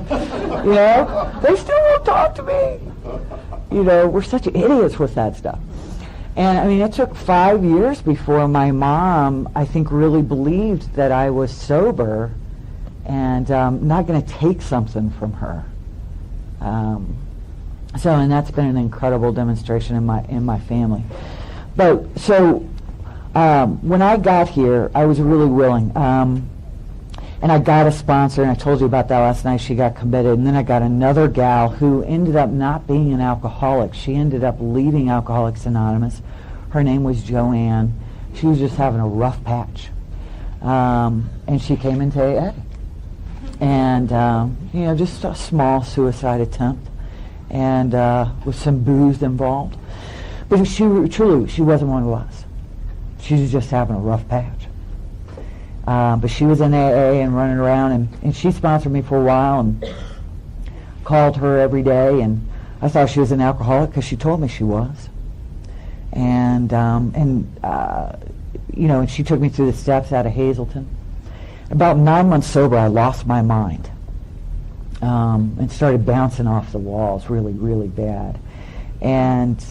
They still won't talk to me. We're such idiots with that stuff. And I mean, it took 5 years before my mom, I think, really believed that I was sober and not going to take something from her. And that's been an incredible demonstration in my family. But so when I got here, I was really willing. And I got a sponsor, and I told you about that last night. She got committed. And then I got another gal who ended up not being an alcoholic. She ended up leaving Alcoholics Anonymous. Her name was Joanne. She was just having a rough patch. And she came into AA. And, just a small suicide attempt. And with some booze involved. But she wasn't one of us. She was just having a rough patch. But she was in AA and running around, and she sponsored me for a while and called her every day, and I thought she was an alcoholic because she told me she was. And she took me through the steps out of Hazleton. About 9 months sober, I lost my mind and started bouncing off the walls really, really bad. And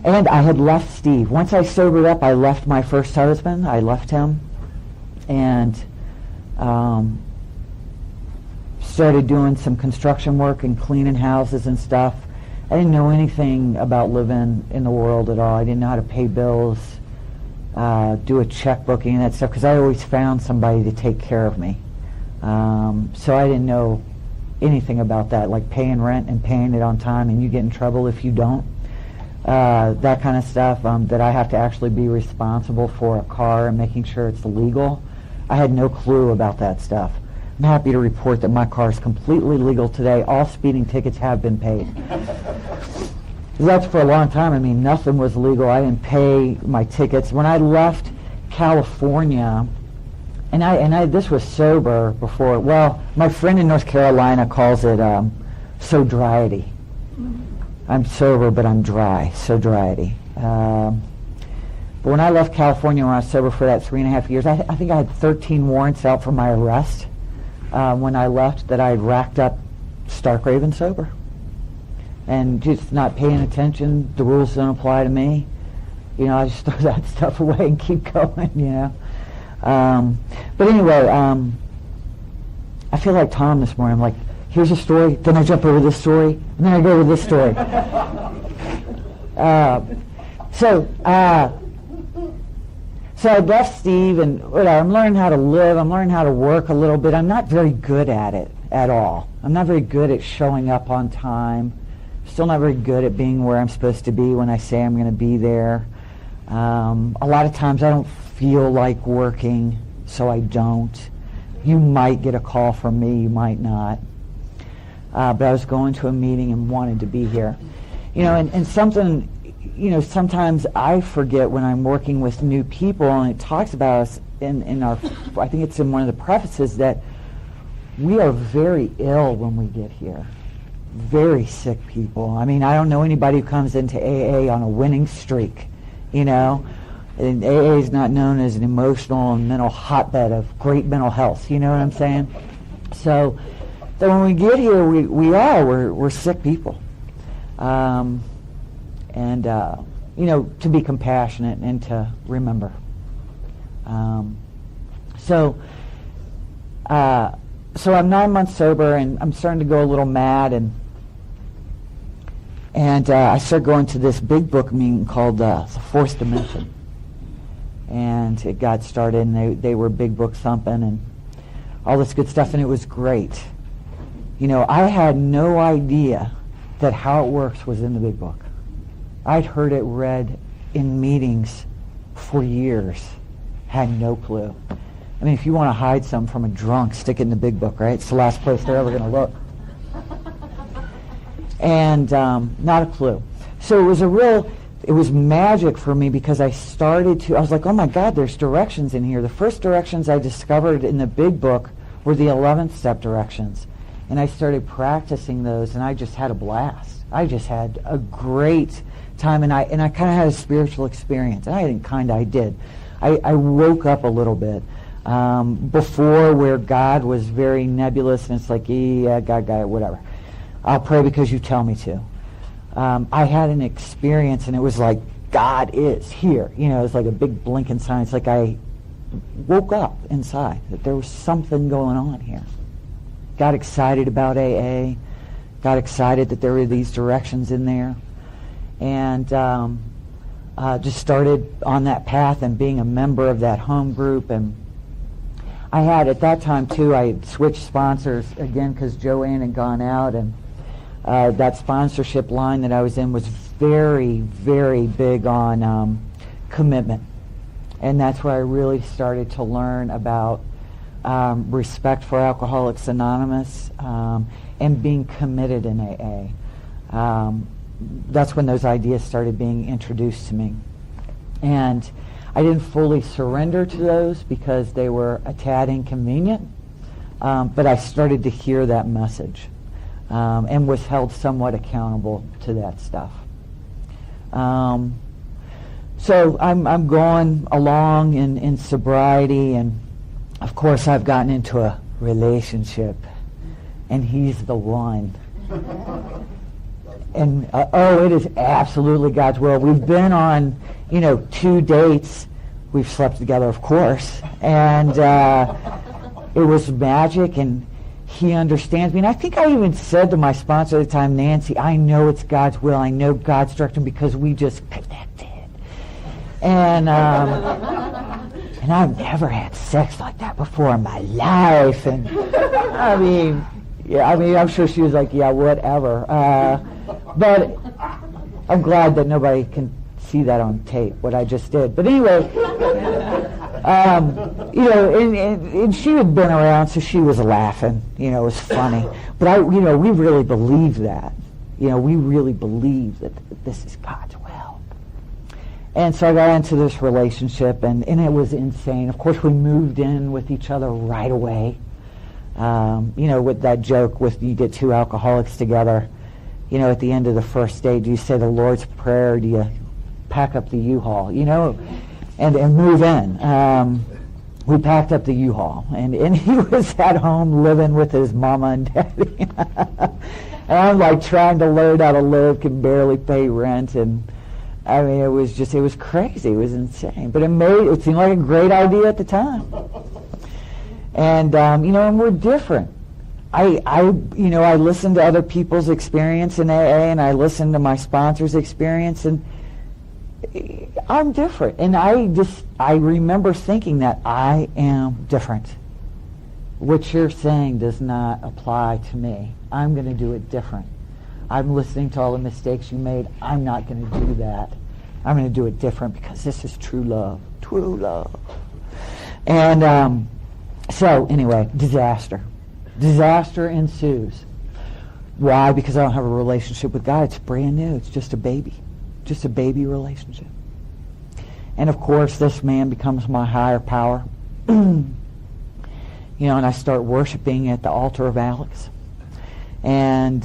I had left Steve. Once I sobered up, I left my first husband. I left him and started doing some construction work and cleaning houses and stuff. I didn't know anything about living in the world at all. I didn't know how to pay bills, do a checkbooking and that stuff, because I always found somebody to take care of me. So I didn't know anything about that, like paying rent and paying it on time, and you get in trouble if you don't. That kind of stuff, that I have to actually be responsible for a car and making sure it's legal. I had no clue about that stuff. I'm happy to report that my car is completely legal today. All speeding tickets have been paid. That's for a long time. I mean, nothing was legal. I didn't pay my tickets. When I left California, and I this was sober before, well, my friend in North Carolina calls it sobriety. I'm sober, but I'm dry, sobriety. But when I left California, when I was sober for that 3.5 years, I think I had 13 warrants out for my arrest when I left that I had racked up stark raving sober. And just not paying attention, the rules don't apply to me. I just throw that stuff away and keep going, But anyway, I feel like Tom this morning. I'm like, here's a story, then I jump over this story, and then I go over this story. So I left Steve, and I'm learning how to live, I'm learning how to work a little bit. I'm not very good at it at all. I'm not very good at showing up on time. Still not very good at being where I'm supposed to be when I say I'm going to be there. A lot of times I don't feel like working, so I don't. You might get a call from me, you might not. But I was going to a meeting and wanted to be here. And something, sometimes I forget when I'm working with new people, and it talks about us in our, I think it's in one of the prefaces, that we are very ill when we get here. Very sick people. I mean, I don't know anybody who comes into AA on a winning streak, And AA is not known as an emotional and mental hotbed of great mental health, you know what I'm saying? So when we get here, we're sick people. To be compassionate and to remember. So I'm 9 months sober, and I'm starting to go a little mad, and I started going to this big book meeting called the Fourth Dimension. And it got started, and they were big book thumping and all this good stuff, and it was great. I had no idea that how it works was in the big book. I'd heard it read in meetings for years, had no clue. I mean, if you want to hide something from a drunk, stick it in the big book, right? It's the last place they're ever going to look. And not a clue. So it was magic for me, because I was like, oh my God, there's directions in here. The first directions I discovered in the big book were the 11th step directions. And I started practicing those, and I just had a blast. I just had a great time, and I kind of had a spiritual experience. And I did. I woke up a little bit. Before, where God was very nebulous, and it's like, yeah, God, whatever. I'll pray because you tell me to. I had an experience, and it was like, God is here. You know, it's like a big blinking sign. It's like I woke up inside, that there was something going on here. Got excited about AA. Got excited that there were these directions in there. And just started on that path and being a member of that home group. And I had, at that time too, I had switched sponsors again because Joanne had gone out, and that sponsorship line that I was in was very, very big on commitment. And that's where I really started to learn about respect for Alcoholics Anonymous and being committed in AA. That's when those ideas started being introduced to me. And I didn't fully surrender to those because they were a tad inconvenient, but I started to hear that message and was held somewhat accountable to that stuff. So I'm going along in sobriety, and of course I've gotten into a relationship, and he's the one. And it is absolutely God's will. We've been on, 2 dates. We've slept together, of course, and it was magic, and he understands me. And I think I even said to my sponsor at the time, Nancy, I know it's God's will. I know God's direction because we just connected. And I've never had sex like that before in my life. And I'm sure she was like, yeah, whatever. But I'm glad that nobody can see that on tape, what I just did. But anyway, and she had been around, so she was laughing. It was funny. But we really believed that. We really believe that this is God's will. And so I got into this relationship, and it was insane. Of course, we moved in with each other right away. With that joke with you get 2 alcoholics together, at the end of the first day, do you say the Lord's Prayer, or do you pack up the U-Haul, and move in? We packed up the U-Haul, and he was at home living with his mama and daddy. And I'm like trying to learn how to live, can barely pay rent, and it was crazy, it was insane. But it seemed like a great idea at the time. And, and we're different. I listened to other people's experience in AA, and I listened to my sponsor's experience, and I'm different. And I remember thinking that I am different. What you're saying does not apply to me. I'm going to do it different. I'm listening to all the mistakes you made. I'm not going to do that. I'm going to do it different because this is true love. True love. And so anyway, disaster. Disaster ensues. Why? Because I don't have a relationship with God. It's brand new. It's just a baby. Just a baby relationship. And of course, this man becomes my higher power. And I start worshiping at the altar of Alex. And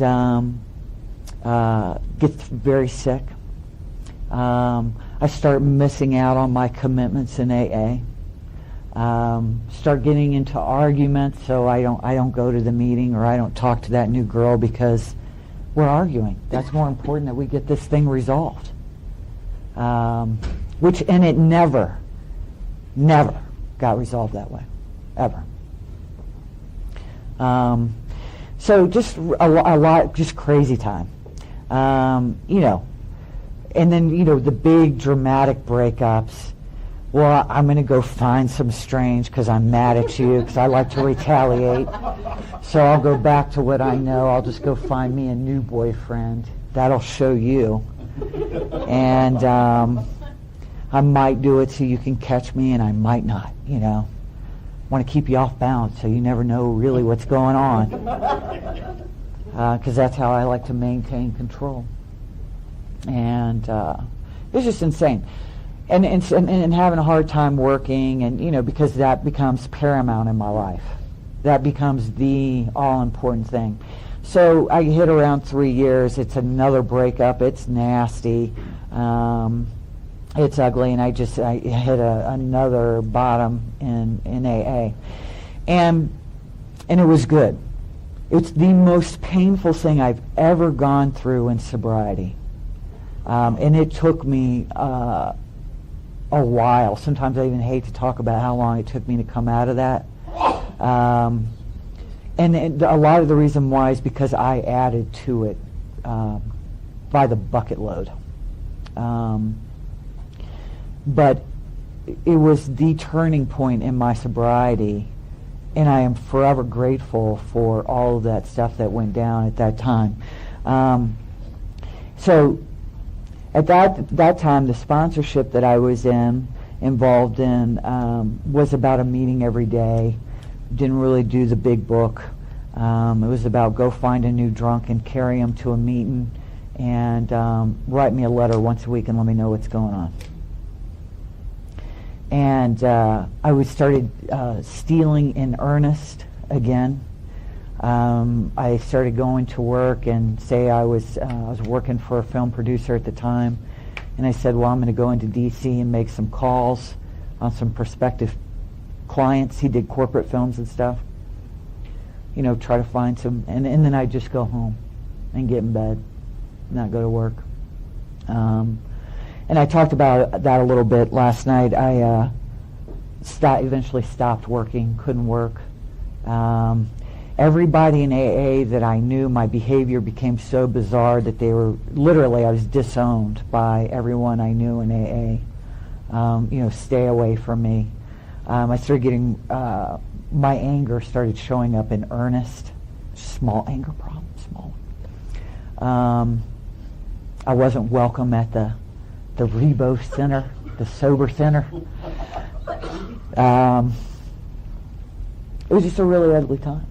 gets very sick. I start missing out on my commitments in AA. Start getting into arguments, so I don't go to the meeting, or I don't talk to that new girl because we're arguing. That's more important that we get this thing resolved. And it never got resolved that way, ever. So just a lot, just crazy time. And then, the big dramatic breakups. Well, I'm going to go find some strange because I'm mad at you, because I like to retaliate. So I'll go back to what I know. I'll just go find me a new boyfriend. That'll show you. And I might do it so you can catch me, and I might not, want to keep you off balance so you never know really what's going on. Because that's how I like to maintain control. And it's just insane. And having a hard time working, and because that becomes paramount in my life. That becomes the all-important thing. So I hit around 3 years. It's another breakup. It's nasty. It's ugly, and I hit another bottom in AA, and it was good. It's the most painful thing I've ever gone through in sobriety, and it took me a while. Sometimes I even hate to talk about how long it took me to come out of that. And a lot of the reason why is because I added to it by the bucket load. But it was the turning point in my sobriety, and I am forever grateful for all of that stuff that went down at that time. So at that time, the sponsorship that I was involved in was about a meeting every day. Didn't really do the big book. It was about go find a new drunk and carry him to a meeting and write me a letter once a week and let me know what's going on. And I started stealing in earnest again. I started going to work and say I was working for a film producer at the time, and I said, well, I'm going to go into D.C. and make some calls on some prospective clients. He did corporate films and stuff. You know, try to find some, and then I'd just go home and get in bed, not go to work. And I talked about that a little bit last night. I eventually stopped working, couldn't work. Everybody in AA that I knew, my behavior became so bizarre that I was disowned by everyone I knew in AA. Stay away from me. I started getting, my anger started showing up in earnest. Small anger problem, small. I wasn't welcome at the Rebo Center, the Sober Center. It was just a really ugly time.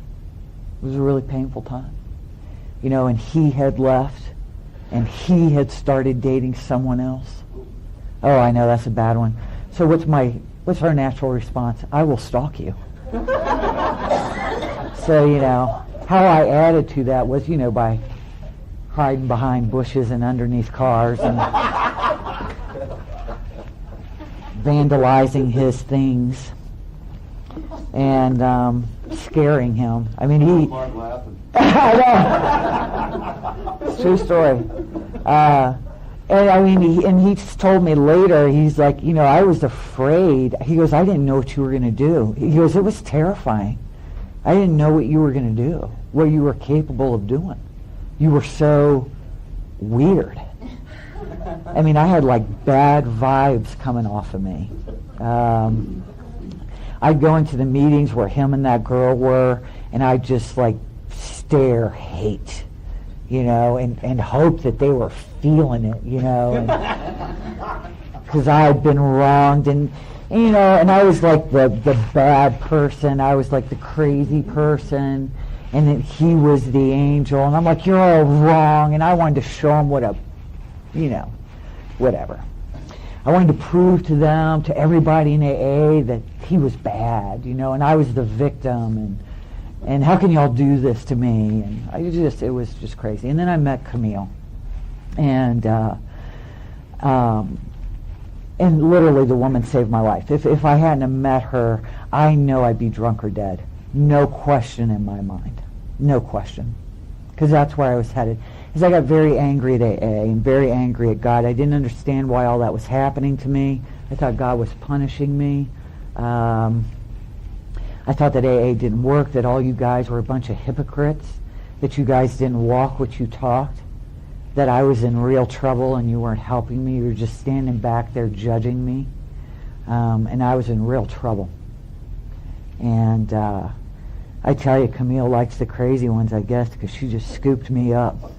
It was a really painful time. And he had left, and he had started dating someone else. Oh, I know, that's a bad one. So what's our natural response? I will stalk you. So, how I added to that was, by hiding behind bushes and underneath cars and vandalizing his things and scaring him. I mean, he... I know. It's a true story. And he told me later, he's like, I was afraid. He goes, I didn't know what you were going to do. He goes, it was terrifying. I didn't know what you were going to do, what you were capable of doing. You were so weird. I mean, I had like bad vibes coming off of me. I'd go into the meetings where him and that girl were, and I'd just like stare hate, and hope that they were feeling it, because I had been wronged, and I was like the bad person. I was like the crazy person, and then he was the angel, and I'm like, you're all wrong, and I wanted to show him what whatever. I wanted to prove to them, to everybody in AA, that he was bad, and I was the victim, and how can y'all do this to me? And it was just crazy. And then I met Camille, and literally the woman saved my life. If I hadn't have met her, I know I'd be drunk or dead. No question in my mind. No question. Because that's where I was headed. Because I got very angry at AA and very angry at God. I didn't understand why all that was happening to me. I thought God was punishing me. I thought that AA didn't work, that all you guys were a bunch of hypocrites, that you guys didn't walk what you talked, that I was in real trouble and you weren't helping me. You were just standing back there judging me. And I was in real trouble. And I tell you, Camille likes the crazy ones, I guess, because she just scooped me up.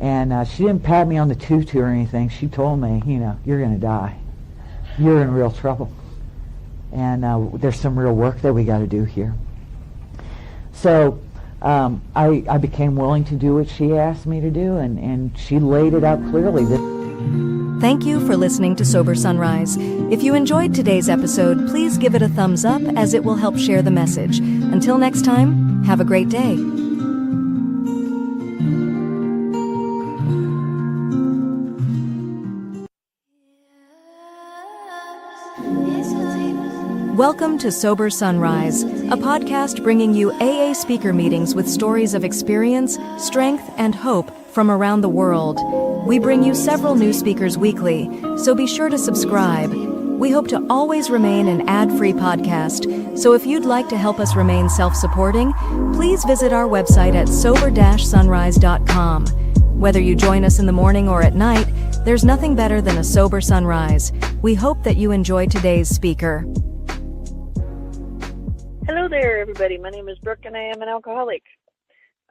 And she didn't pat me on the tutu or anything. She told me, you're going to die. You're in real trouble. And there's some real work that we got to do here. So I became willing to do what she asked me to do, and she laid it out clearly. Thank you for listening to Sober Sunrise. If you enjoyed today's episode, please give it a thumbs up, as it will help share the message. Until next time, have a great day. Welcome to Sober Sunrise, a podcast bringing you AA speaker meetings with stories of experience, strength, and hope from around the world. We bring you several new speakers weekly, so be sure to subscribe. We hope to always remain an ad-free podcast, so if you'd like to help us remain self-supporting, please visit our website at sober-sunrise.com. Whether you join us in the morning or at night, there's nothing better than a sober sunrise. We hope that you enjoy today's speaker. Hello there, everybody. My name is Brooke, and I am an alcoholic.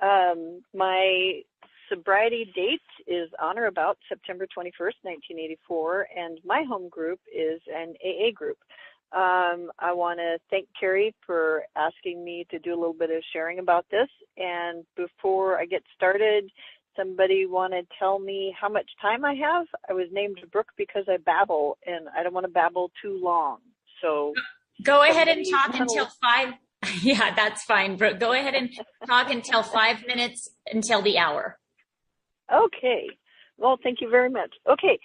My sobriety date is on or about September 21st, 1984, and my home group is an AA group. I want to thank Carrie for asking me to do a little bit of sharing about this. And before I get started, somebody want to tell me how much time I have? I was named Brooke because I babble, and I don't want to babble too long. So go ahead and talk until 5. Yeah, that's fine, Brooke. Go ahead and talk until 5 minutes until the hour. Okay. Well, thank you very much. Okay.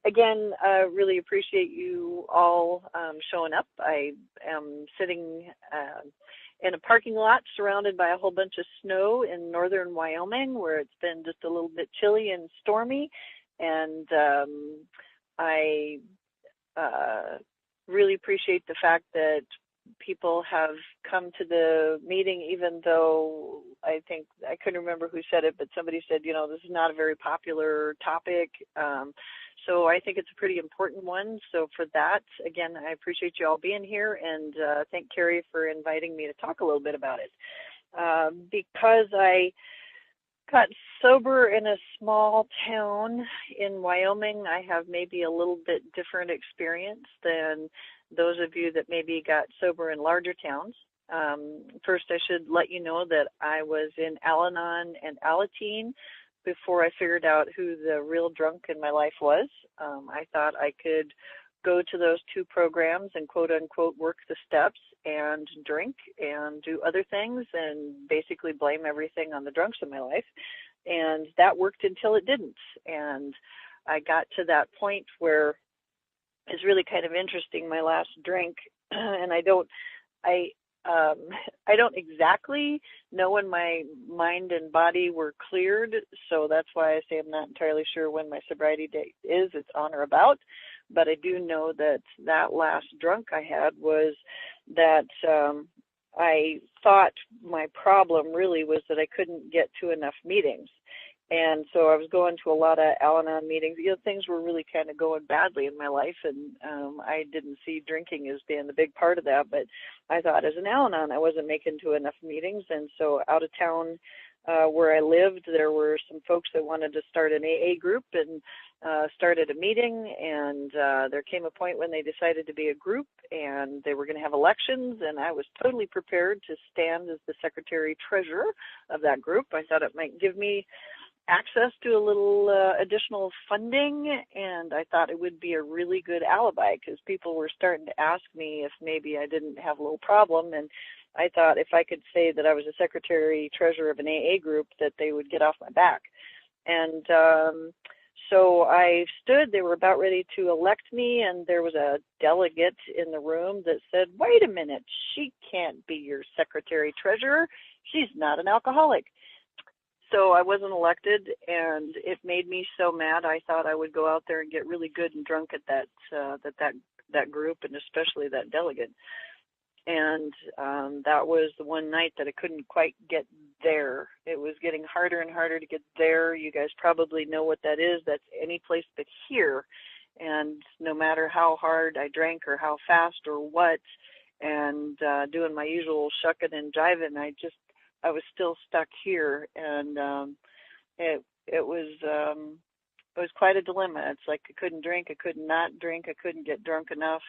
Again, really appreciate you all showing up. I am sitting in a parking lot surrounded by a whole bunch of snow in northern Wyoming, where it's been just a little bit chilly and stormy. And I really appreciate the fact that people have come to the meeting, even though I think, I couldn't remember who said it, but somebody said, you know, this is not a very popular topic. So I think it's a pretty important one. So for that, again, I appreciate you all being here, and thank Carrie for inviting me to talk a little bit about it. Because I got sober in a small town in Wyoming, I have maybe a little bit different experience than those of you that maybe got sober in larger towns. First, I should let you know that I was in Al-Anon and Alateen before I figured out who the real drunk in my life was. I thought I could go to those two programs and quote unquote work the steps and drink and do other things and basically blame everything on the drunks in my life. And that worked until it didn't. And I got to that point where it's really kind of interesting, my last drink, and I don't exactly know when my mind and body were cleared, so that's why I say I'm not entirely sure when my sobriety date is. It's on or about, but I do know that that last drunk I had was that I thought my problem really was that I couldn't get to enough meetings. And so I was going to a lot of Al-Anon meetings. You know, things were really kind of going badly in my life, and I didn't see drinking as being the big part of that. But I thought as an Al-Anon, I wasn't making to enough meetings. And so out of town where I lived, there were some folks that wanted to start an AA group and started a meeting. And there came a point when they decided to be a group, and they were going to have elections. And I was totally prepared to stand as the secretary treasurer of that group. I thought it might give me access to a little additional funding, and I thought it would be a really good alibi because people were starting to ask me if maybe I didn't have a little problem, and I thought if I could say that I was a secretary treasurer of an AA group that they would get off my back. And so I stood, they were about ready to elect me, and there was a delegate in the room that said, wait a minute, she can't be your secretary treasurer, she's not an alcoholic. So I wasn't elected, and it made me so mad. I thought I would go out there and get really good and drunk at that group, and especially that delegate. And that was the one night that I couldn't quite get there. It was getting harder and harder to get there. You guys probably know what that is. That's any place but here. And no matter how hard I drank or how fast or what, and doing my usual shucking and jiving, I was still stuck here, and it was quite a dilemma. It's like I couldn't drink, I could not drink, I couldn't get drunk enough,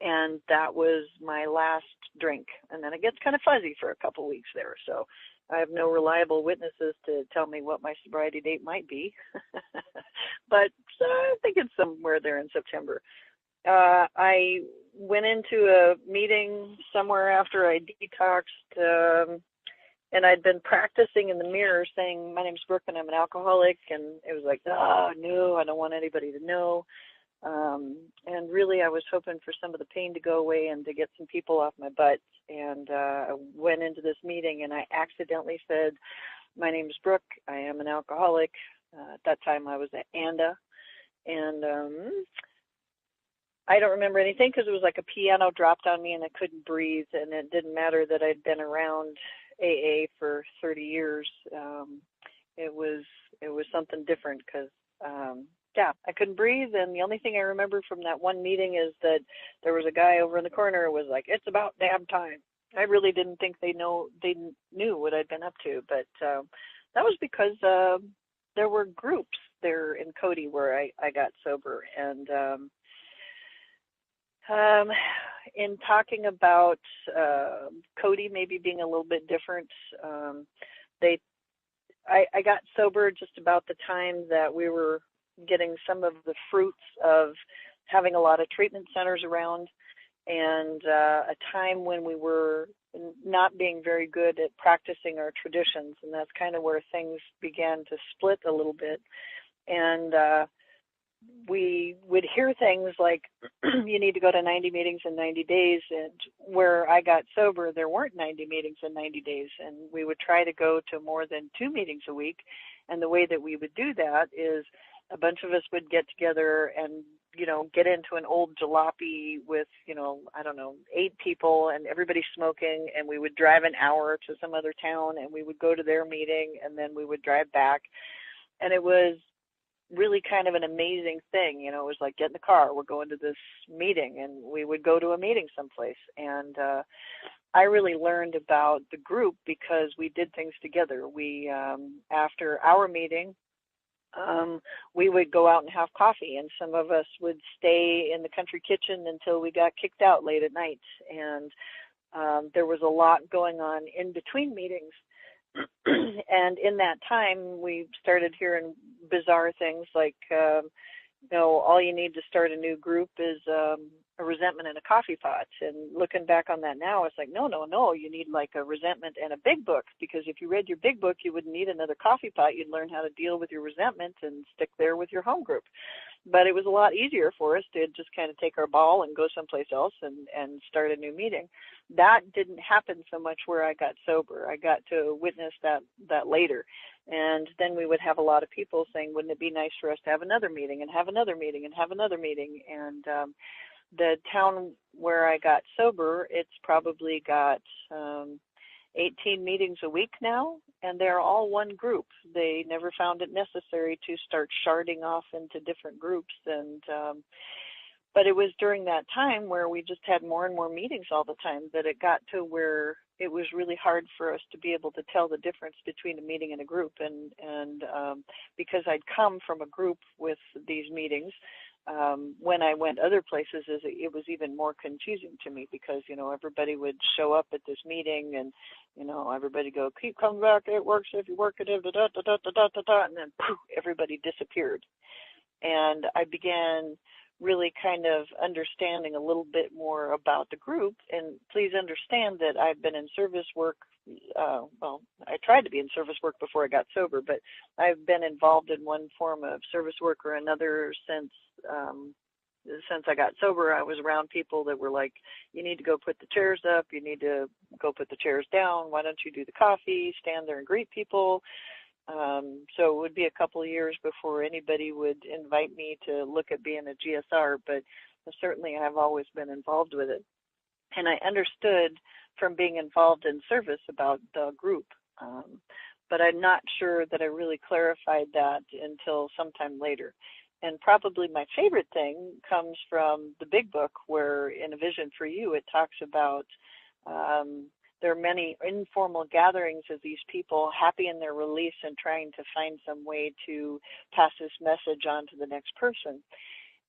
and that was my last drink. And then it gets kind of fuzzy for a couple weeks there, so I have no reliable witnesses to tell me what my sobriety date might be, but I think it's somewhere there in September. I went into a meeting somewhere after I detoxed, and I'd been practicing in the mirror saying, my name's Brooke and I'm an alcoholic, and it was like, oh, no, I don't want anybody to know. And really, I was hoping for some of the pain to go away and to get some people off my butt. And I went into this meeting, and I accidentally said, "My name is Brooke. I am an alcoholic." At that time, I was at ANDA. And I don't remember anything because it was like a piano dropped on me and I couldn't breathe. And it didn't matter that I'd been around AA for 30 years. It was something different because, I couldn't breathe. And the only thing I remember from that one meeting is that there was a guy over in the corner who was like, "It's about damn time." I really didn't think they knew what I'd been up to. But that was because there were groups there in Cody where I got sober. And in talking about Cody maybe being a little bit different, I got sober just about the time that we were getting some of the fruits of having a lot of treatment centers around, and a time when we were not being very good at practicing our traditions. And that's kind of where things began to split a little bit. And we would hear things like, "You need to go to 90 meetings in 90 days. And where I got sober, there weren't 90 meetings in 90 days. And we would try to go to more than 2 meetings a week. And the way that we would do that is a bunch of us would get together and, get into an old jalopy with, 8 people and everybody smoking. And we would drive an hour to some other town and we would go to their meeting and then we would drive back. And it was really kind of an amazing thing. It was like, get in the car, we're going to this meeting, and we would go to a meeting someplace. And I really learned about the group because we did things together. We, after our meeting, we would go out and have coffee, and some of us would stay in the country kitchen until we got kicked out late at night. And there was a lot going on in between meetings. And in that time, we started hearing bizarre things like, all you need to start a new group is a resentment and a coffee pot. And looking back on that now, it's like, no, you need like a resentment and a big book, because if you read your big book, you wouldn't need another coffee pot. You'd learn how to deal with your resentment and stick there with your home group. But it was a lot easier for us to just kind of take our ball and go someplace else and start a new meeting. That didn't happen so much where I got sober. I got to witness that later. And then we would have a lot of people saying, "Wouldn't it be nice for us to have another meeting and have another meeting and have another meeting?" And the town where I got sober, it's probably got 18 meetings a week now, and they're all one group. They never found it necessary to start sharding off into different groups. And but it was during that time where we just had more and more meetings all the time that it got to where it was really hard for us to be able to tell the difference between a meeting and a group. And because I'd come from a group with these meetings, when I went other places, it was even more confusing to me because, everybody would show up at this meeting and, everybody go, "Keep coming back, it works if you work it, da, da, da, da, da, da, da," and then poof, everybody disappeared. And I began really kind of understanding a little bit more about the group. And please understand that I've been in service work. I tried to be in service work before I got sober, but I've been involved in one form of service work or another since I got sober. I was around people that were like, "You need to go put the chairs up. You need to go put the chairs down. Why don't you do the coffee? Stand there and greet people." So it would be a couple of years before anybody would invite me to look at being a GSR, but certainly I've always been involved with it. And I understood from being involved in service about the group, but I'm not sure that I really clarified that until sometime later. And probably my favorite thing comes from the big book, where in A Vision for You, it talks about there are many informal gatherings of these people happy in their release and trying to find some way to pass this message on to the next person.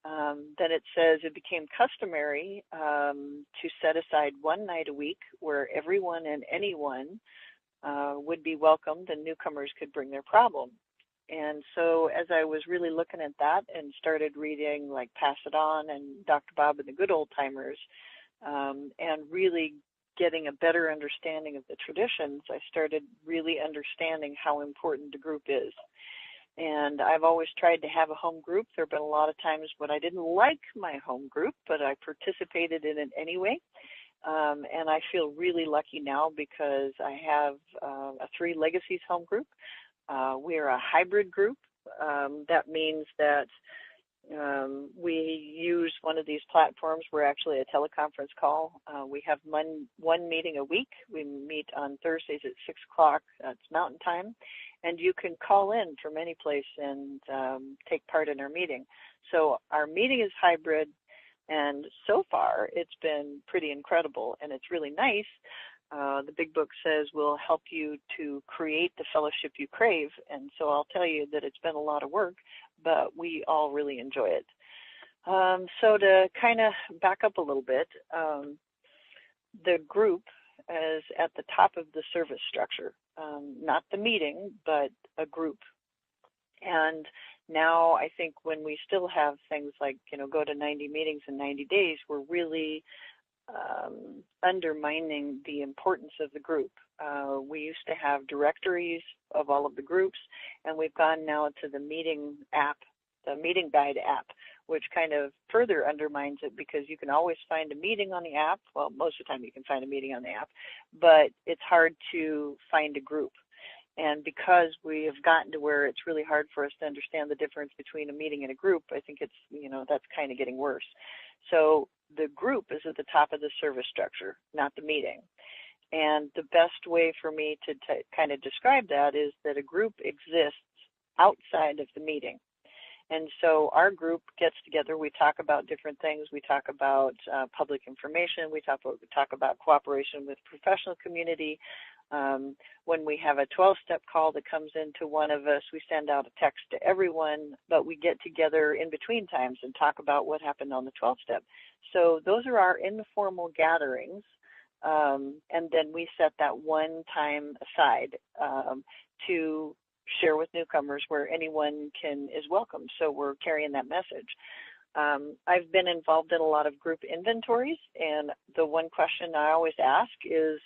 Then it says it became customary to set aside one night a week where everyone and anyone would be welcomed and newcomers could bring their problem. And so as I was really looking at that and started reading like Pass It On and Dr. Bob and the Good Old Timers, and really getting a better understanding of the traditions, I started really understanding how important the group is. And I've always tried to have a home group. There have been a lot of times when I didn't like my home group, but I participated in it anyway. And I feel really lucky now because I have a Three Legacies home group. We are a hybrid group. That means that we use one of these platforms. We're actually a teleconference call. We have one meeting a week. We meet on Thursdays at 6 o'clock. That's Mountain Time. And you can call in from any place and take part in our meeting. So our meeting is hybrid. And so far, it's been pretty incredible, and it's really nice. The Big Book says we'll help you to create the fellowship you crave. And so I'll tell you that it's been a lot of work, but we all really enjoy it. So to kind of back up a little bit, the group is at the top of the service structure, not the meeting, but a group. And now I think when we still have things like, go to 90 meetings in 90 days, we're really undermining the importance of the group. We used to have directories of all of the groups, and we've gone now to the meeting app, the meeting guide app, which kind of further undermines it because you can always find a meeting on the app. Well, most of the time you can find a meeting on the app, but it's hard to find a group. And because we have gotten to where it's really hard for us to understand the difference between a meeting and a group, I think it's, that's kind of getting worse. So the group is at the top of the service structure, not the meeting. And the best way for me to kind of describe that is that a group exists outside of the meeting. And so our group gets together, we talk about different things, we talk about public information, we talk about cooperation with the professional community. When we have a 12-step call that comes into one of us, we send out a text to everyone, but we get together in between times and talk about what happened on the 12-step. So those are our informal gatherings, and then we set that one time aside to share with newcomers where anyone is welcome. So we're carrying that message. I've been involved in a lot of group inventories, and the one question I always ask is,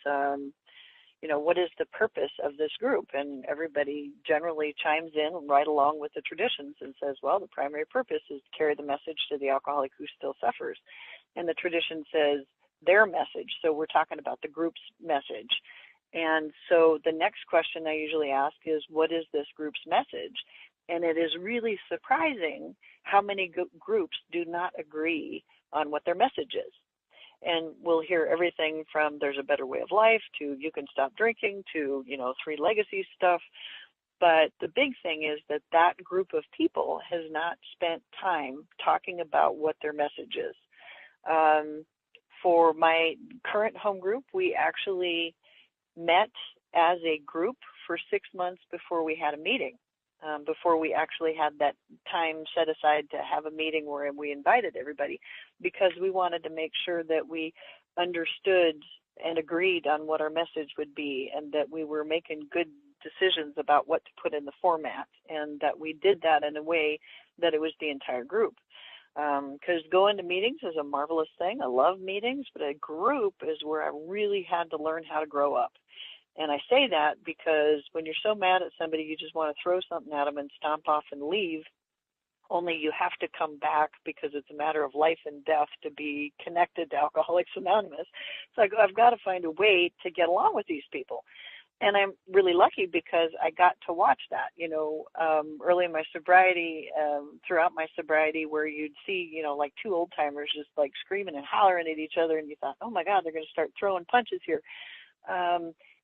what is the purpose of this group? And everybody generally chimes in right along with the traditions and says, well, the primary purpose is to carry the message to the alcoholic who still suffers. And the tradition says their message. So we're talking about the group's message. And so the next question I usually ask is, what is this group's message? And it is really surprising how many groups do not agree on what their message is. And we'll hear everything from there's a better way of life to you can stop drinking to, Three Legacies stuff. But the big thing is that group of people has not spent time talking about what their message is. For my current home group, we actually met as a group for 6 months before we had a meeting, before we actually had that time set aside to have a meeting where we invited everybody, because we wanted to make sure that we understood and agreed on what our message would be and that we were making good decisions about what to put in the format, and that we did that in a way that it was the entire group. Because going to meetings is a marvelous thing. I love meetings, but a group is where I really had to learn how to grow up. And I say that because when you're so mad at somebody, you just want to throw something at them and stomp off and leave, only you have to come back because it's a matter of life and death to be connected to Alcoholics Anonymous. So I've got to find a way to get along with these people. And I'm really lucky because I got to watch that, early in my sobriety, throughout my sobriety, where you'd see, like two old timers just like screaming and hollering at each other. And you thought, oh my God, they're going to start throwing punches here.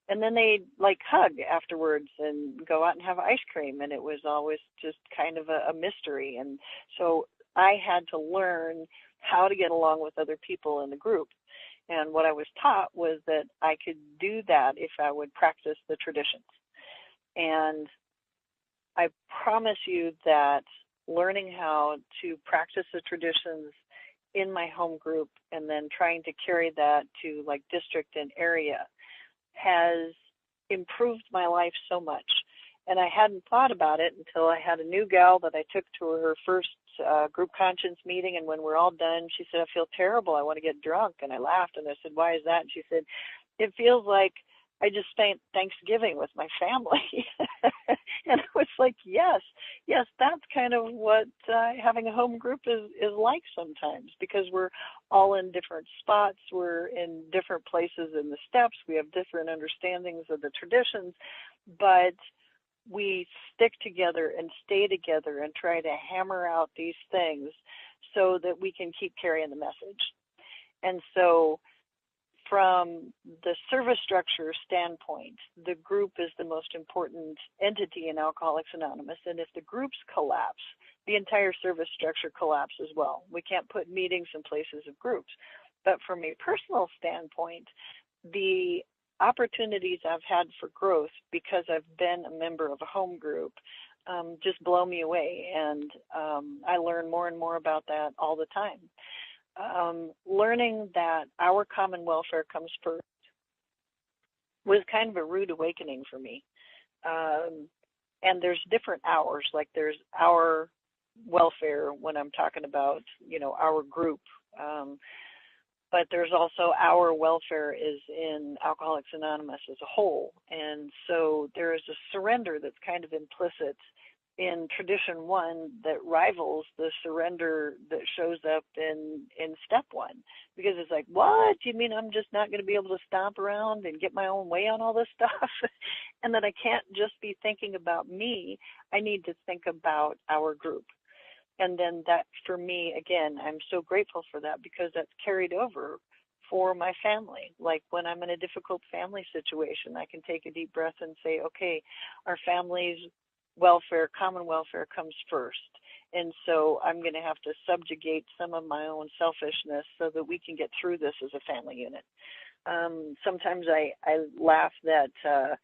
And then they'd like hug afterwards and go out and have ice cream. And it was always just kind of a mystery. And so I had to learn how to get along with other people in the group. And what I was taught was that I could do that if I would practice the traditions. And I promise you that learning how to practice the traditions in my home group and then trying to carry that to like district and area has improved my life so much. And I hadn't thought about it until I had a new gal that I took to her first group conscience meeting. And when we're all done, she said, I feel terrible. I want to get drunk. And I laughed and I said, why is that? And she said, it feels like I just spent Thanksgiving with my family. And I was like, like, yes, that's kind of what having a home group is like sometimes, because we're all in different spots. We're in different places in the steps. We have different understandings of the traditions, but we stick together and stay together and try to hammer out these things so that we can keep carrying the message. And so from the service structure standpoint, the group is the most important entity in Alcoholics Anonymous. And if the groups collapse, the entire service structure collapses as well. We can't put meetings in places of groups. But from a personal standpoint, the opportunities I've had for growth because I've been a member of a home group just blow me away. And I learn more and more about that all the time. Learning that our common welfare comes first was kind of a rude awakening for me. And there's different hours, like there's our welfare when I'm talking about, our group. But there's also our welfare is in Alcoholics Anonymous as a whole. And so there is a surrender that's kind of implicit in tradition one that rivals the surrender that shows up in step one. Because it's like, what? You mean I'm just not going to be able to stomp around and get my own way on all this stuff? And that I can't just be thinking about me. I need to think about our group. And then that, for me, again, I'm so grateful for that because that's carried over for my family. Like when I'm in a difficult family situation, I can take a deep breath and say, okay, our family's welfare, common welfare comes first. And so I'm going to have to subjugate some of my own selfishness so that we can get through this as a family unit. Sometimes I laugh that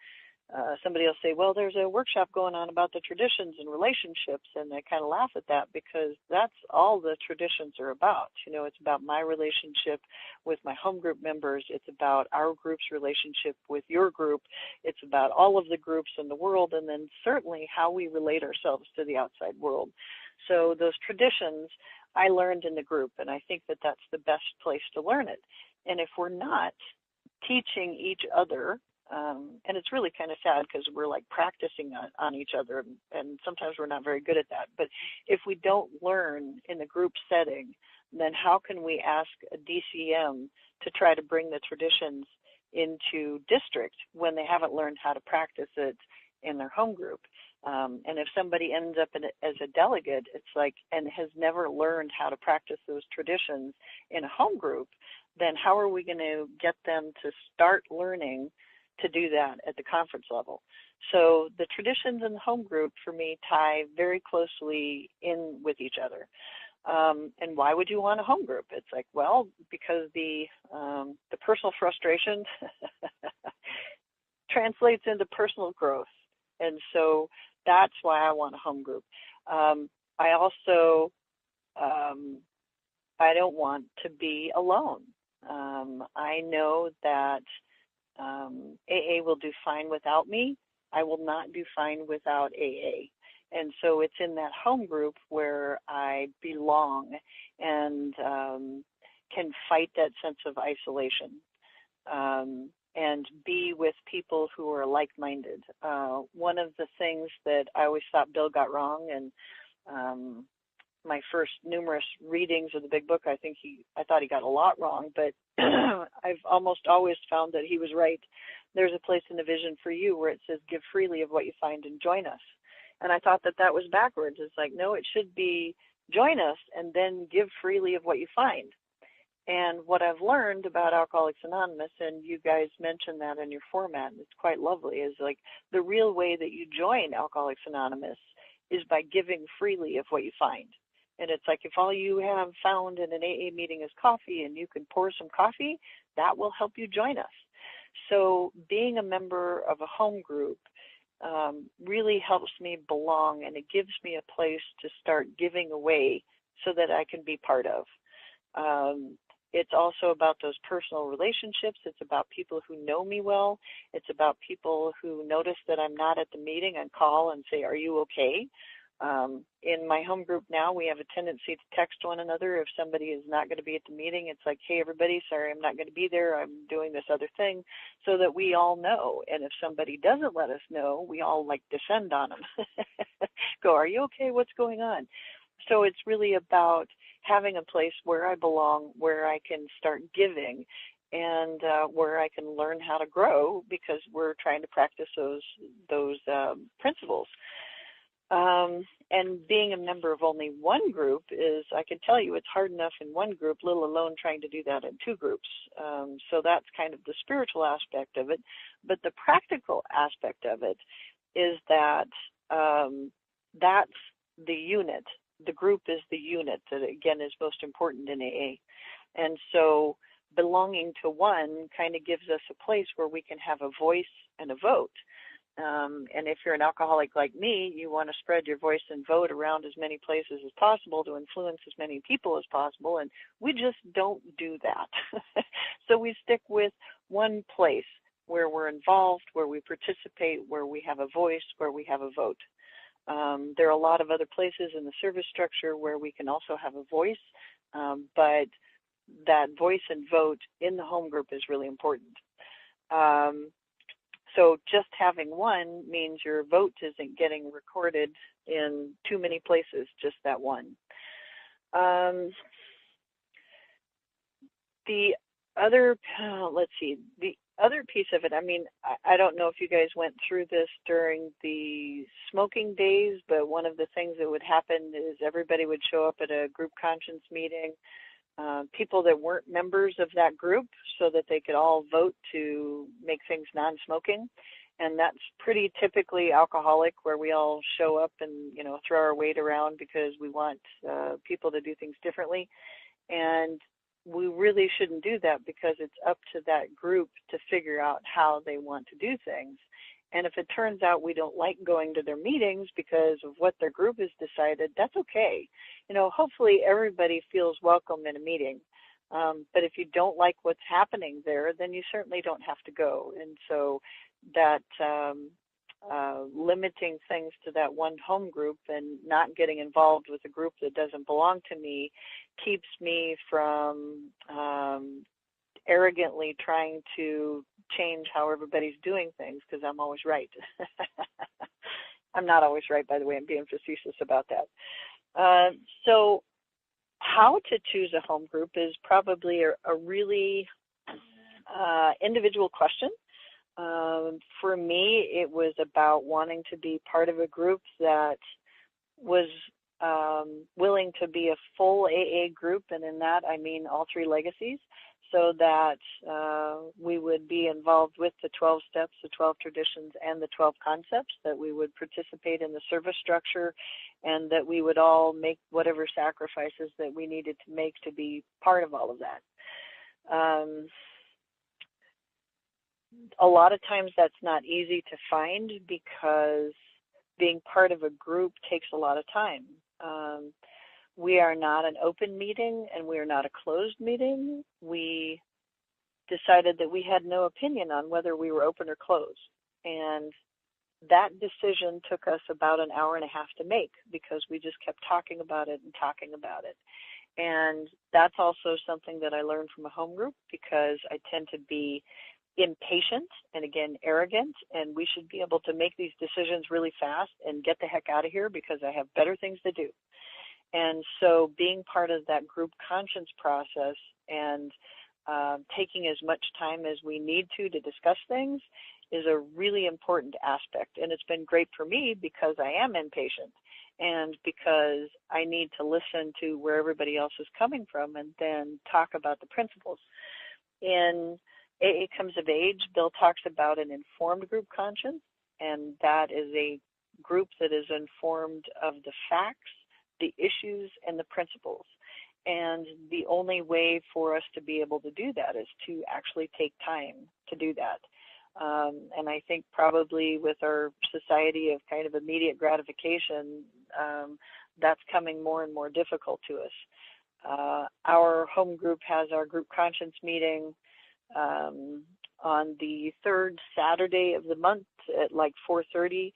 somebody will say, well, there's a workshop going on about the traditions and relationships, and I kind of laugh at that because that's all the traditions are about. It's about my relationship with my home group members. It's about our group's relationship with your group. It's about all of the groups in the world, and then certainly how we relate ourselves to the outside world. So those traditions I learned in the group, and I think that that's the best place to learn it. And if we're not teaching each other, and it's really kind of sad because we're like practicing on each other, and sometimes we're not very good at that. But if we don't learn in the group setting, then how can we ask a DCM to try to bring the traditions into district when they haven't learned how to practice it in their home group? And if somebody ends up as a delegate, it's like, and has never learned how to practice those traditions in a home group, then how are we going to get them to start learning to do that at the conference level? So the traditions in the home group for me tie very closely in with each other. And why would you want a home group? It's like, well, because the personal frustration translates into personal growth. And so that's why I want a home group. I also, I don't want to be alone. I know that AA will do fine without me. I will not do fine without AA. And so it's in that home group where I belong and can fight that sense of isolation and be with people who are like-minded. One of the things that I always thought Bill got wrong, and my first numerous readings of the big book, I thought he got a lot wrong, but I've almost always found that he was right. There's a place in the vision for you where it says, give freely of what you find and join us. And I thought that was backwards. It's like, no, it should be join us and then give freely of what you find. And what I've learned about Alcoholics Anonymous, and you guys mentioned that in your format, and it's quite lovely, is like the real way that you join Alcoholics Anonymous is by giving freely of what you find. And it's like if all you have found in an AA meeting is coffee and you can pour some coffee, that will help you join us. So being a member of a home group really helps me belong, and it gives me a place to start giving away so that I can be part of. It's also about those personal relationships. It's about people who know me well. It's about people who notice that I'm not at the meeting and call and say, are you okay? In my home group now, we have a tendency to text one another. If somebody is not going to be at the meeting, it's like, hey, everybody, sorry, I'm not going to be there. I'm doing this other thing, so that we all know. And if somebody doesn't let us know, we all like descend on them. go? Are you okay? What's going on? So it's really about having a place where I belong, where I can start giving, and where I can learn how to grow, because we're trying to practice those principles. And being a member of only one group is, I can tell you, it's hard enough in one group, let alone trying to do that in two groups. So that's kind of the spiritual aspect of it. But the practical aspect of it is that that's the unit. The group is the unit that, again, is most important in AA. And so belonging to one kind of gives us a place where we can have a voice and a vote. And if you're an alcoholic like me, you want to spread your voice and vote around as many places as possible to influence as many people as possible, and we just don't do that. So we stick with one place where we're involved, where we participate, where we have a voice, where we have a vote. There are a lot of other places in the service structure where we can also have a voice, but that voice and vote in the home group is really important. So just having one means your vote isn't getting recorded in too many places, just that one. The other, the other piece of it, I mean, I don't know if you guys went through this during the smoking days, but one of the things that would happen is everybody would show up at a group conscience meeting, people that weren't members of that group, so that they could all vote to make things non-smoking. And that's pretty typically alcoholic, where we all show up and, you know, throw our weight around because we want people to do things differently. And we really shouldn't do that, because it's up to that group to figure out how they want to do things. And if it turns out we don't like going to their meetings because of what their group has decided, that's okay. You know, hopefully everybody feels welcome in a meeting. But if you don't like what's happening there, then you certainly don't have to go. And so that limiting things to that one home group and not getting involved with a group that doesn't belong to me keeps me from arrogantly trying to change how everybody's doing things, because I'm always right. I'm not always right, by the way. I'm being facetious about that. So how to choose a home group is probably a really individual question. For me, it was about wanting to be part of a group that was willing to be a full AA group, and in that I mean all three legacies, so that we would be involved with the 12 steps, the 12 traditions, and the 12 concepts, that we would participate in the service structure, and that we would all make whatever sacrifices that we needed to make to be part of all of that. A lot of times that's not easy to find, because being part of a group takes a lot of time. We are not an open meeting, and we are not a closed meeting. We decided that we had no opinion on whether we were open or closed. And that decision took us about an hour and a half to make, because we just kept talking about it and talking about it. And that's also something that I learned from a home group, because I tend to be impatient and, again, arrogant, and we should be able to make these decisions really fast and get the heck out of here, because I have better things to do. And so being part of that group conscience process and taking as much time as we need to discuss things is a really important aspect. And it's been great for me, because I am impatient, and because I need to listen to where everybody else is coming from and then talk about the principles. In AA Comes of Age, Bill talks about an informed group conscience, and that is a group that is informed of the facts, the issues, and the principles. And the only way for us to be able to do that is to actually take time to do that. And I think probably with our society of kind of immediate gratification, that's coming more and more difficult to us. Our home group has our group conscience meeting on the third Saturday of the month at like 4:30,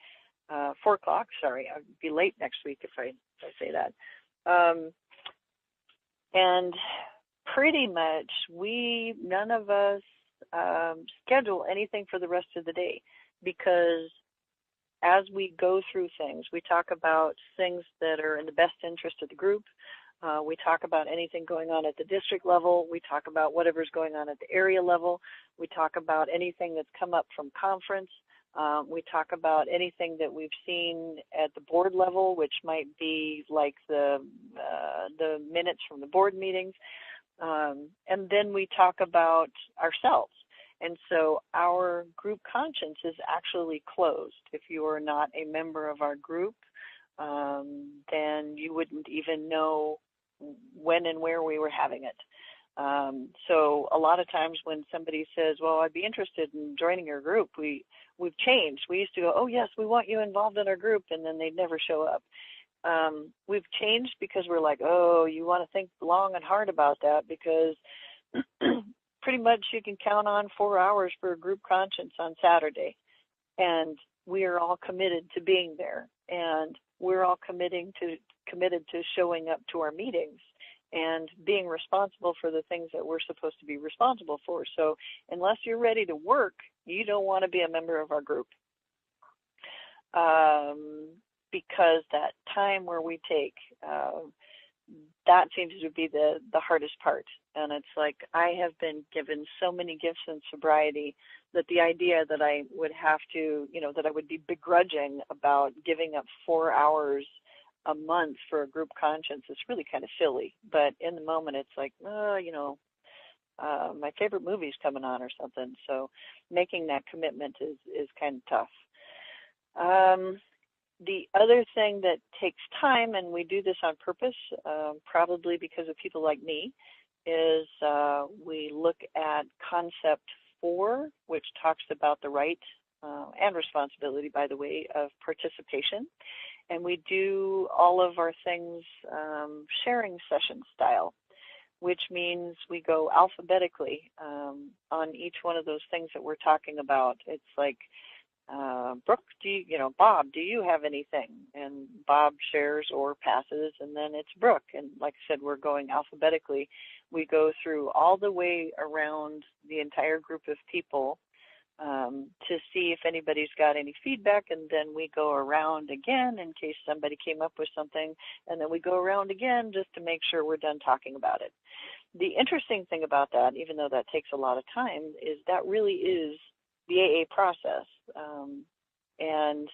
4 o'clock. Sorry, I'll be late next week if I say that. And pretty much none of us schedule anything for the rest of the day, because as we go through things, we talk about things that are in the best interest of the group. We talk about anything going on at the district level. We talk about whatever's going on at the area level. We talk about anything that's come up from conference. We talk about anything that we've seen at the board level, which might be like the minutes from the board meetings. And then we talk about ourselves. And so our group conscience is actually closed. If you are not a member of our group, then you wouldn't even know when and where we were having it. So a lot of times when somebody says, well, I'd be interested in joining your group, we've changed. We used to go, oh, yes, we want you involved in our group, and then they'd never show up. We've changed because we're like, oh, you want to think long and hard about that, because pretty much you can count on 4 hours for a group conscience on Saturday. And we are all committed to being there. And we're all committed to showing up to our meetings and being responsible for the things that we're supposed to be responsible for. So unless you're ready to work, you don't want to be a member of our group. Because that time where we take, that seems to be the hardest part. And it's like, I have been given so many gifts in sobriety that the idea that I would have to, that I would be begrudging about giving up 4 hours a month for a group conscience is really kind of silly. But in the moment, it's like, my favorite movie's coming on or something. So making that commitment is kind of tough. The other thing that takes time, and we do this on purpose, probably because of people like me, is we look at concept 4, which talks about the right and responsibility, by the way, of participation. And we do all of our things sharing session style, which means we go alphabetically on each one of those things that we're talking about. It's like, Brooke, Bob, do you have anything? And Bob shares or passes, and then it's Brooke. And like I said, we're going alphabetically. We go through all the way around the entire group of people to see if anybody's got any feedback, and then we go around again in case somebody came up with something, and then we go around again just to make sure we're done talking about it. The interesting thing about that, even though that takes a lot of time, is that really is the AA process. And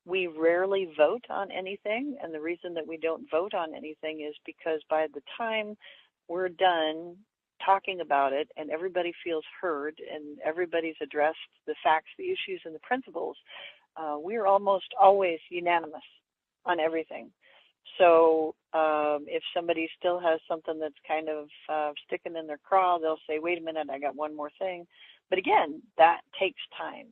we rarely vote on anything, and the reason that we don't vote on anything is because by the time we're done talking about it and everybody feels heard and everybody's addressed the facts, the issues, and the principles, we're almost always unanimous on everything. So if somebody still has something that's kind of sticking in their craw, they'll say, wait a minute, I got one more thing. But again, that takes time.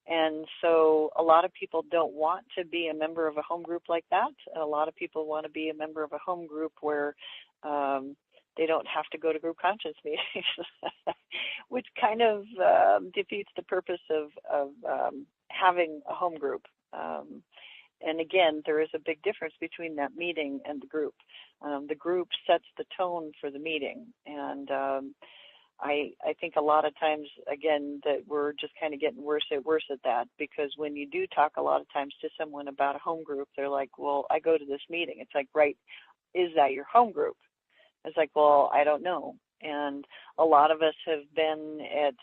And so a lot of people don't want to be a member of a home group like that. A lot of people want to be a member of a home group where they don't have to go to group conscience meetings, which kind of defeats the purpose of having a home group. And again, there is a big difference between that meeting and the group. The group sets the tone for the meeting. And I think a lot of times, again, that we're just kind of getting worse at that, because when you do talk a lot of times to someone about a home group, they're like, well, I go to this meeting. It's like, right, is that your home group? It's like, well, I don't know. And a lot of us have been at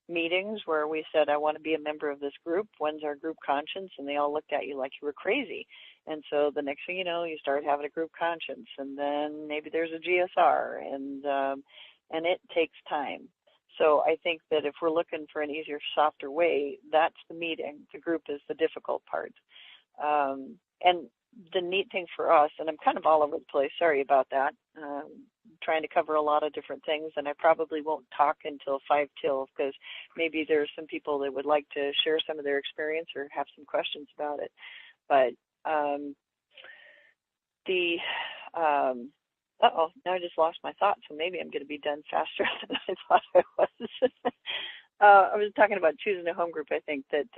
meetings where we said, I want to be a member of this group. When's our group conscience? And they all looked at you like you were crazy. And so the next thing you know, you start having a group conscience, and then maybe there's a GSR, and it takes time. So I think that if we're looking for an easier, softer way, that's the meeting. The group is the difficult part. And the neat thing for us, and I'm kind of all over the place, sorry about that, trying to cover a lot of different things, and I probably won't talk until 5 till, because maybe there's some people that would like to share some of their experience or have some questions about it. But now I just lost my thought, so maybe I'm going to be done faster than I thought I was. I was talking about choosing a home group. I think that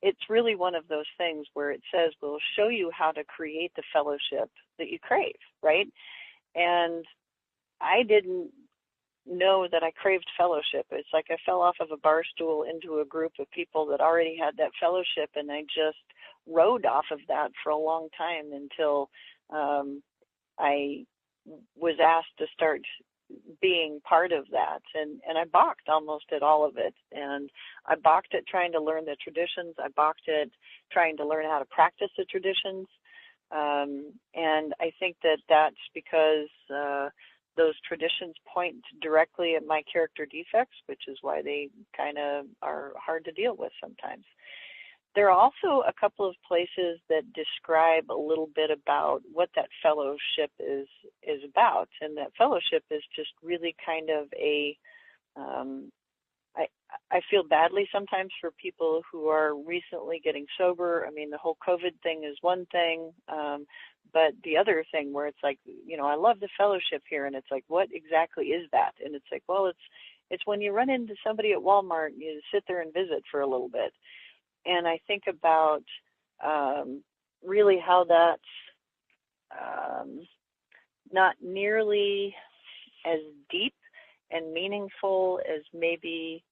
it's really one of those things where it says we'll show you how to create the fellowship that you crave, right? And I didn't know that I craved fellowship. It's like I fell off of a bar stool into a group of people that already had that fellowship, and I just rode off of that for a long time until I was asked to start being part of that, and I balked almost at all of it, and I balked at trying to learn the traditions. I balked at trying to learn how to practice the traditions, and I think that that's because those traditions point directly at my character defects, which is why they kind of are hard to deal with sometimes. There are also a couple of places that describe a little bit about what that fellowship is about, and that fellowship is just really kind of a I feel badly sometimes for people who are recently getting sober. I mean, the whole COVID thing is one thing, but the other thing where it's like, I love the fellowship here, and it's like, what exactly is that? And it's like, well, it's when you run into somebody at Walmart, and you sit there and visit for a little bit. And I think about really how that's not nearly as deep and meaningful as maybe,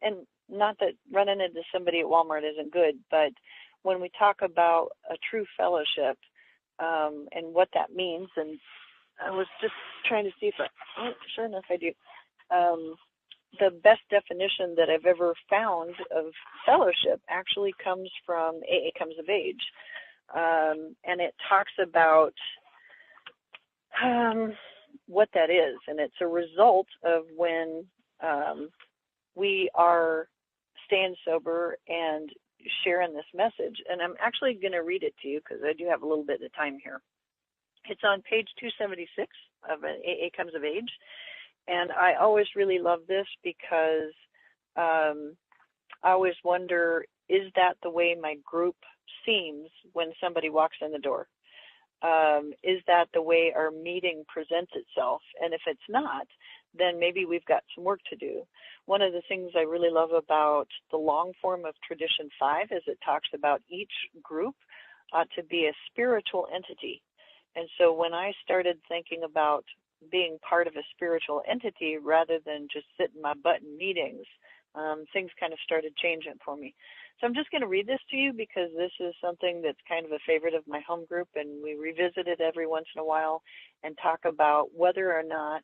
and not that running into somebody at Walmart isn't good, but when we talk about a true fellowship and what that means, and I was just trying to see if sure enough I do. The best definition that I've ever found of fellowship actually comes from AA Comes of Age. And it talks about what that is. And it's a result of when we are staying sober and sharing this message. And I'm actually going to read it to you because I do have a little bit of time here. It's on page 276 of AA Comes of Age. And I always really love this because I always wonder, is that the way my group seems when somebody walks in the door? Is that the way our meeting presents itself? And if it's not, then maybe we've got some work to do. One of the things I really love about the long form of Tradition 5 is it talks about each group to be a spiritual entity. And so when I started thinking about being part of a spiritual entity rather than just sitting my butt in meetings, things kind of started changing for me. So I'm just going to read this to you because this is something that's kind of a favorite of my home group, and we revisit it every once in a while and talk about whether or not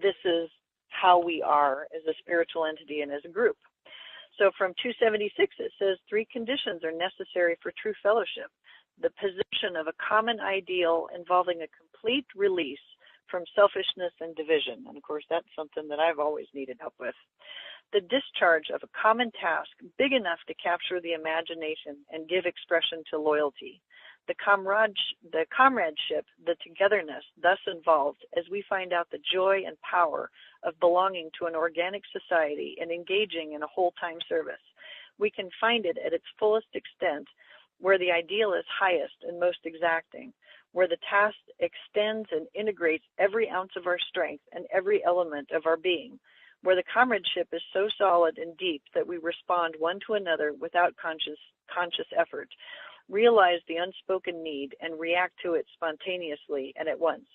this is how we are as a spiritual entity and as a group. So from 276, it says 3 conditions are necessary for true fellowship. The possession of a common ideal involving a complete release from selfishness and division. And of course, that's something that I've always needed help with. The discharge of a common task big enough to capture the imagination and give expression to loyalty. The comradeship, the togetherness thus involved as we find out the joy and power of belonging to an organic society and engaging in a whole-time service. We can find it at its fullest extent where the ideal is highest and most exacting, where the task extends and integrates every ounce of our strength and every element of our being, where the comradeship is so solid and deep that we respond one to another without conscious effort, realize the unspoken need, and react to it spontaneously and at once.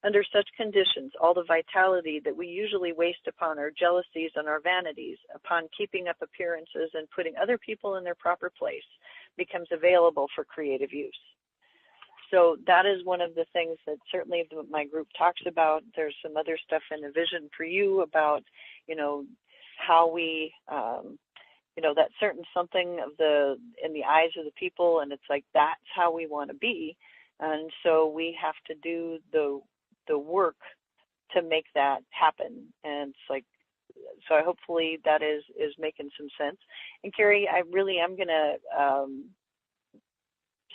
Under such conditions, all the vitality that we usually waste upon our jealousies and our vanities, upon keeping up appearances and putting other people in their proper place, becomes available for creative use. So that is one of the things that certainly my group talks about. There's some other stuff in the vision for you about, how we, that certain something in the eyes of the people, and it's like that's how we want to be. And so we have to do the work to make that happen. And it's like, so hopefully that is making some sense. And Carrie, I really am going to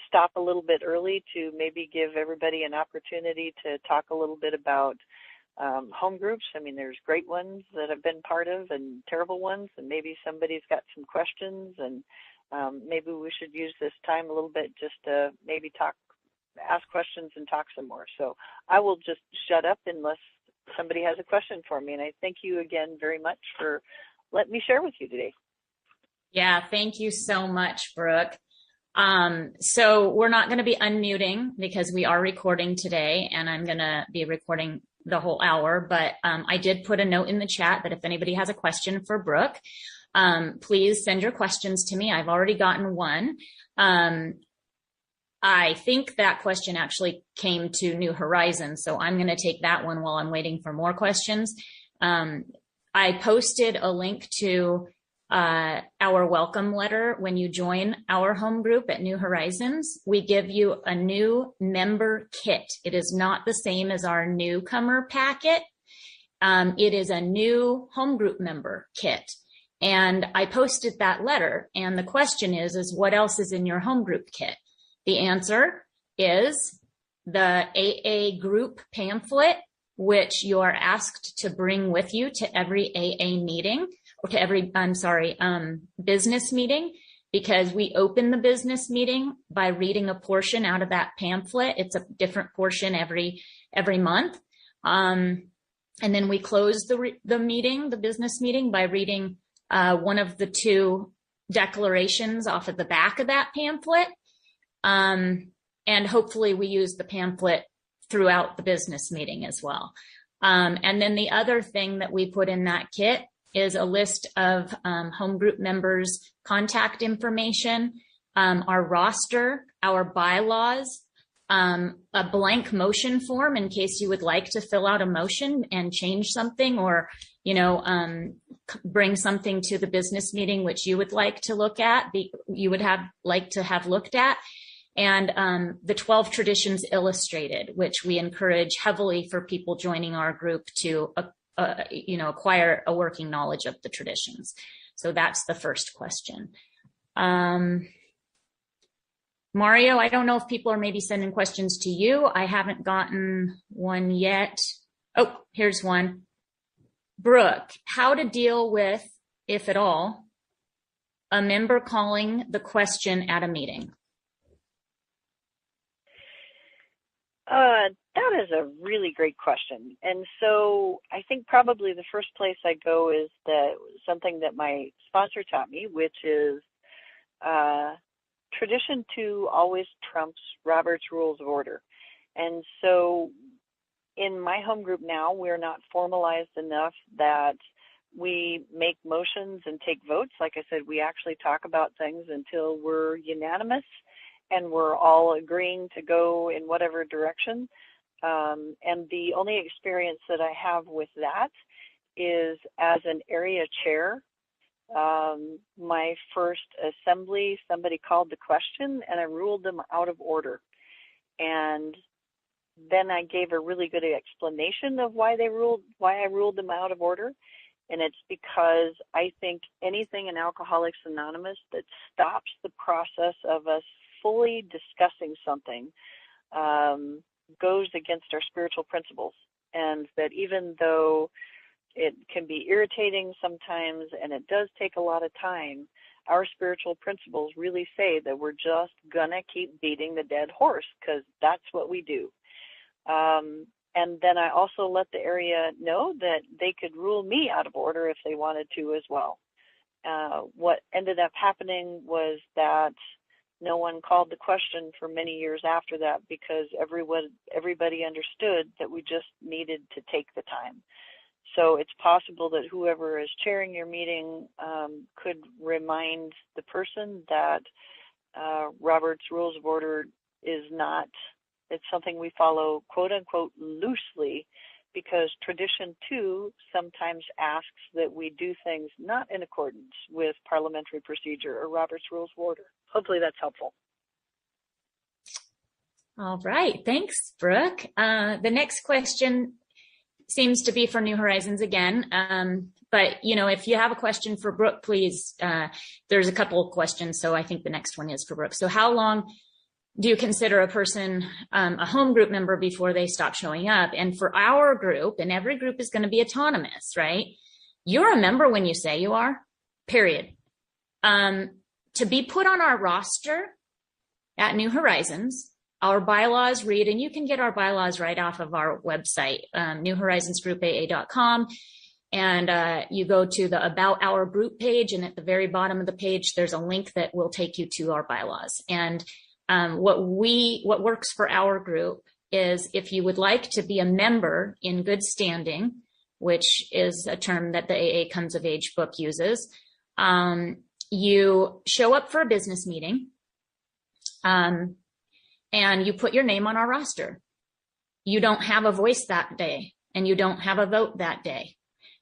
stop a little bit early to maybe give everybody an opportunity to talk a little bit about home groups. I mean, there's great ones that I've been part of and terrible ones, and maybe somebody's got some questions, and maybe we should use this time a little bit just to maybe ask questions and talk some more. So I will just shut up unless somebody has a question for me. And I thank you again very much for letting me share with you today. Yeah, thank you so much, Brooke. So we're not going to be unmuting because we are recording today, and I'm going to be recording the whole hour, but I did put a note in the chat that if anybody has a question for Brooke, please send your questions to me. I've already gotten one. I think that question actually came to New Horizons, so I'm going to take that one while I'm waiting for more questions. I posted a link to our welcome letter. When you join our home group at New Horizons, we give you a new member kit. It is not the same as our newcomer packet. It is a new home group member kit. And I posted that letter. And the question is what else is in your home group kit? The answer is the AA group pamphlet, which you are asked to bring with you to every AA meeting, or to every, business meeting, because we open the business meeting by reading a portion out of that pamphlet. It's a different portion every month. And then we close the business meeting by reading one of the two declarations off of the back of that pamphlet. And hopefully we use the pamphlet throughout the business meeting as well. And then the other thing that we put in that kit is a list of home group members' contact information, our roster, our bylaws, a blank motion form in case you would like to fill out a motion and change something, or, bring something to the business meeting which you would like to look at, like to have looked at. And the 12 Traditions Illustrated, which we encourage heavily for people joining our group to, acquire a working knowledge of the traditions. So that's the first question. Mario, I don't know if people are maybe sending questions to you. I haven't gotten one yet. Oh, here's one. Brooke, how to deal with, if at all, a member calling the question at a meeting? That is a really great question. And so I think probably the first place I go is something that my sponsor taught me, which is tradition 2 always trumps Robert's Rules of Order. And so in my home group now, we're not formalized enough that we make motions and take votes. Like I said, we actually talk about things until we're unanimous and we're all agreeing to go in whatever direction. And the only experience that I have with that is as an area chair. My first assembly, somebody called the question and I ruled them out of order. And then I gave a really good explanation of why I ruled them out of order. And it's because I think anything in Alcoholics Anonymous that stops the process of us fully discussing something goes against our spiritual principles. And that even though it can be irritating sometimes and it does take a lot of time, our spiritual principles really say that we're just gonna keep beating the dead horse, because that's what we do. And then I also let the area know that they could rule me out of order if they wanted to as well. What ended up happening was that no one called the question for many years after that, because everybody understood that we just needed to take the time. So it's possible that whoever is chairing your meeting could remind the person that Robert's Rules of Order is not, it's something we follow quote unquote loosely, because tradition 2 sometimes asks that we do things not in accordance with parliamentary procedure or Robert's Rules of Order. Hopefully that's helpful. All right. Thanks, Brooke. The next question seems to be for New Horizons again. But, if you have a question for Brooke, please, there's a couple of questions. So I think the next one is for Brooke. So how long do you consider a person a home group member before they stop showing up? And for our group, and every group is going to be autonomous, right? You're a member when you say you are, period. To be put on our roster at New Horizons, our bylaws read, and you can get our bylaws right off of our website, newhorizonsgroupaa.com. And you go to the About Our Group page, and at the very bottom of the page, there's a link that will take you to our bylaws. And what works for our group is if you would like to be a member in good standing, which is a term that the AA Comes of Age book uses, you show up for a business meeting, and you put your name on our roster. You don't have a voice that day, and you don't have a vote that day.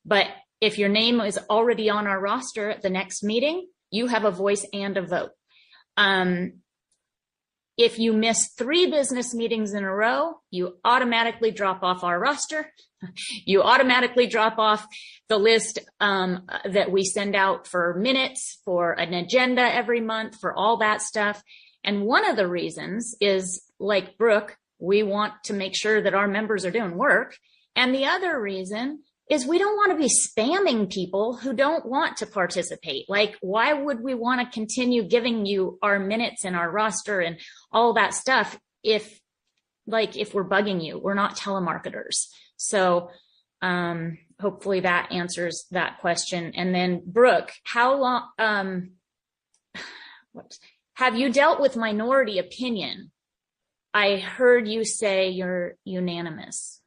But if your name is already on our roster at the next meeting, you have a voice and a vote. If you miss 3 business meetings in a row, you automatically drop off our roster. You automatically drop off the list that we send out for minutes, for an agenda every month, for all that stuff. And one of the reasons is, like Brooke, we want to make sure that our members are doing work. And the other reason is we don't want to be spamming people who don't want to participate. Like, why would we want to continue giving you our minutes and our roster and all that stuff if we're bugging you? We're not telemarketers. So hopefully that answers that question. And then Brooke, how long have you dealt with minority opinion? I heard you say you're unanimous.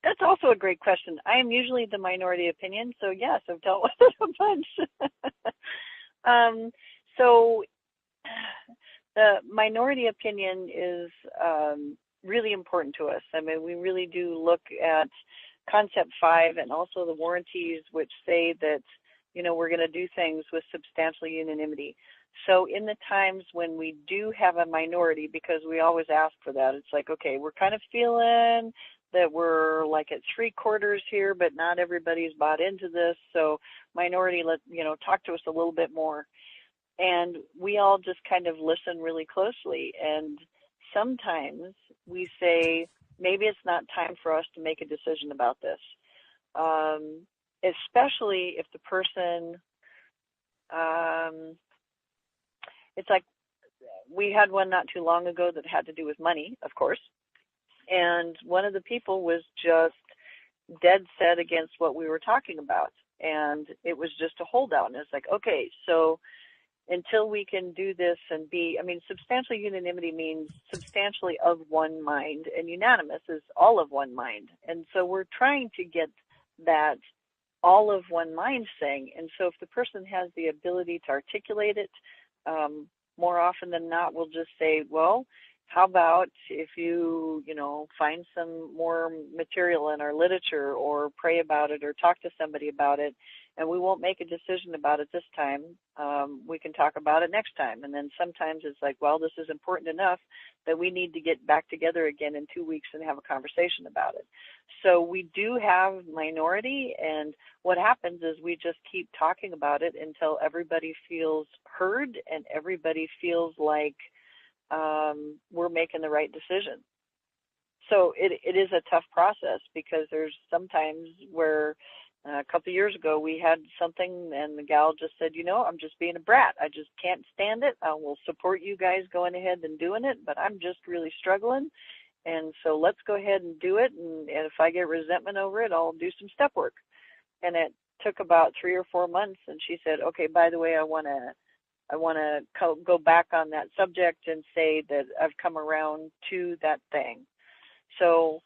That's also a great question. I am usually the minority opinion, so yes, I've dealt with it a bunch. So the minority opinion is really important to us. I mean, we really do look at Concept 5 and also the warranties, which say that, we're going to do things with substantial unanimity. So in the times when we do have a minority, because we always ask for that, it's like, okay, we're kind of feeling that we're like at 3/4 here, but not everybody's bought into this. So minority, talk to us a little bit more. And we all just kind of listen really closely. And sometimes we say, maybe it's not time for us to make a decision about this. Especially if the person, it's like we had one not too long ago that had to do with money, of course. And one of the people was just dead set against what we were talking about. And it was just a holdout. And it's like, okay, so until we can do this and substantial unanimity means substantially of one mind, and unanimous is all of one mind. And so we're trying to get that all of one mind thing. And so if the person has the ability to articulate it, more often than not, we'll just say, well, how about if you, find some more material in our literature or pray about it or talk to somebody about it, and we won't make a decision about it this time. We can talk about it next time. And then sometimes it's like, well, this is important enough that we need to get back together again in 2 weeks and have a conversation about it. So we do have minority, and what happens is we just keep talking about it until everybody feels heard and everybody feels like we're making the right decision. So it is a tough process, because there's sometimes where a couple of years ago we had something and the gal just said, I'm just being a brat. I just can't stand it. I will support you guys going ahead and doing it, but I'm just really struggling. And so let's go ahead and do it. And if I get resentment over it, I'll do some step work. And it took about 3 or 4 months. And she said, okay, by the way, I want to go back on that subject and say that I've come around to that thing. So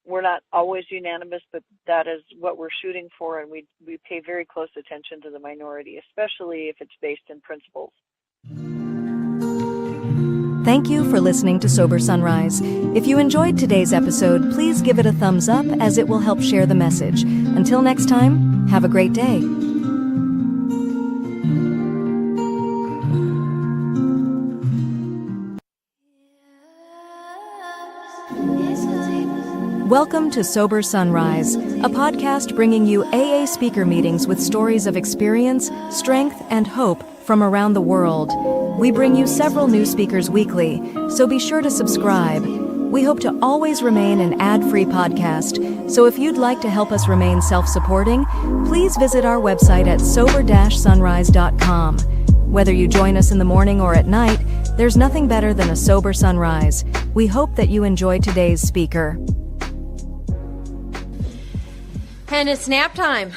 we're not always unanimous, but that is what we're shooting for, and we pay very close attention to the minority, especially if it's based in principles. Thank you for listening to Sober Sunrise. If you enjoyed today's episode, please give it a thumbs up, as it will help share the message. Until next time, have a great day. Welcome to Sober Sunrise, a podcast bringing you AA speaker meetings with stories of experience, strength, and hope from around the world. We bring you several new speakers weekly, so be sure to subscribe. We hope to always remain an ad-free podcast, so if you'd like to help us remain self-supporting, please visit our website at sober-sunrise.com. Whether you join us in the morning or at night, there's nothing better than a sober sunrise. We hope that you enjoy today's speaker. And it's nap time.